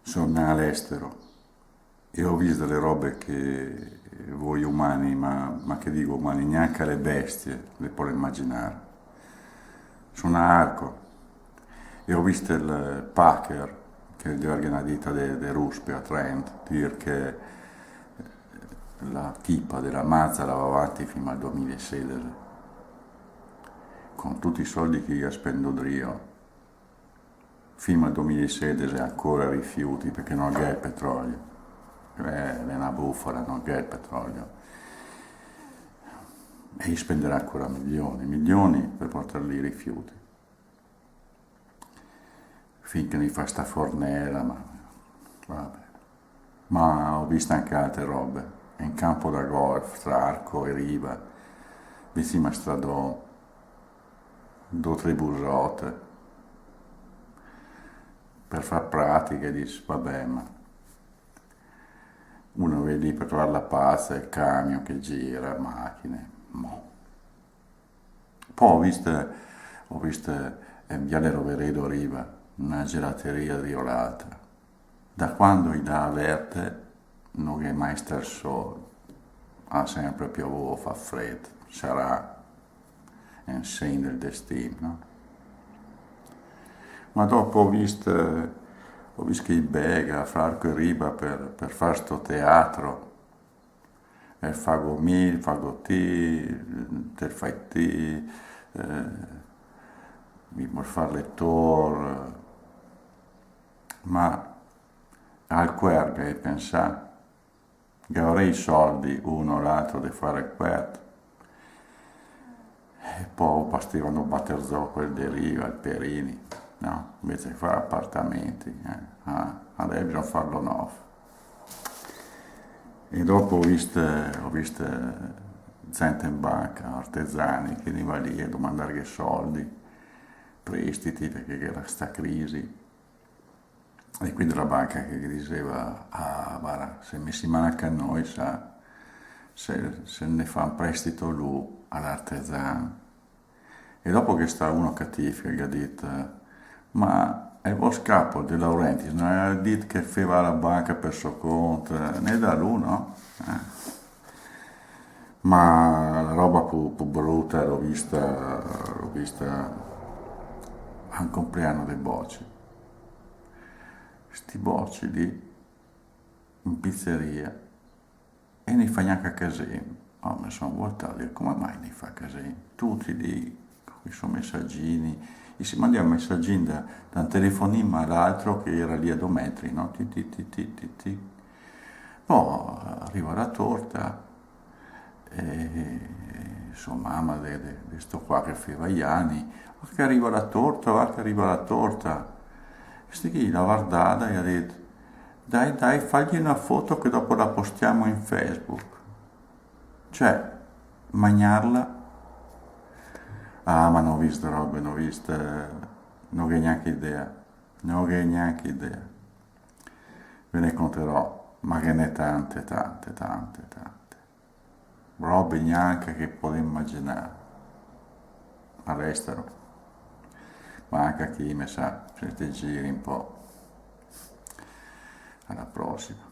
Sono all'estero e ho visto delle robe che voi umani, ma che dico umani, neanche le bestie le può immaginare. Sono a Arco e ho visto il Packer, che è una ditta di Ruspe a Trent, dire che la tipa della Mazda la va avanti fino al 2016, con tutti i soldi che io spendo io. Fino al 2016 ancora rifiuti perché non c'è il petrolio. È una bufala, non c'è il petrolio. E io spenderò ancora milioni, milioni per portare lì i rifiuti. Finché mi fa sta fornella, ma vabbè. Ma ho visto anche altre robe. In campo da golf, tra Arco e Riva, vicino a Stradone, due o tre busotte, per far pratica e dici, vabbè, ma uno vedi per trovare la pazza, il camion che gira, macchine, mo. Poi ho visto in Viale Roveredo Riva, una gelateria di l'altra. Da quando i dà averte non è mai stato il sole, ha sempre piovuto, fa freddo, sarà un segno del destino, no? Ma dopo ho visto che i Bega, Franco e Riba per fare sto teatro, e fago mi, fago ti, te fai ti, mi vuol fare lettore, ma al querga e pensare che avrei i soldi uno o l'altro di fare il querga. E poi partivano batterzò quel deriva, il Perini, no? Invece di fare appartamenti, adesso bisogna farlo nuovo. E dopo ho visto gente in banca, artesani, che ne va lì a domandare che soldi, prestiti, perché era sta crisi. E quindi la banca che diceva, ah, guarda, se mi si manca a noi, sa, se ne fa un prestito lui all'artesano. E dopo che sta uno cattivo gli ha detto, ma è lo scappo di Laurentiis, non ha detto che faceva la banca per suo conto, ne da lui, no? Ma la roba più brutta l'ho vista a un compleanno dei bocci. Sti bocci lì in pizzeria e ne fa neanche casino. Oh, mi sono voltato a dire come mai ne fa casino? Tutti lì con i suoi messaggini, e si mandava messaggini da un telefonino all'altro che era lì a 2 metri, no? Ti, ti, ti, ti, ti, ti. Poi arriva la torta e sua mamma di sto qua che faceva gli anni, va che arriva la torta, va che arriva la torta. E sti chi l'ha guardata e ha detto, dai, dai, fagli una foto che dopo la postiamo in Facebook. Cioè, mangiarla. Ah, ma non ho visto robe, non ho visto, non ho neanche idea, non ho neanche idea. Ve ne conterò, ma che ne tante, tante, tante, tante. Robe neanche che puoi immaginare all'estero, ma anche a chi mi sa, se ti giri un po'. Alla prossima.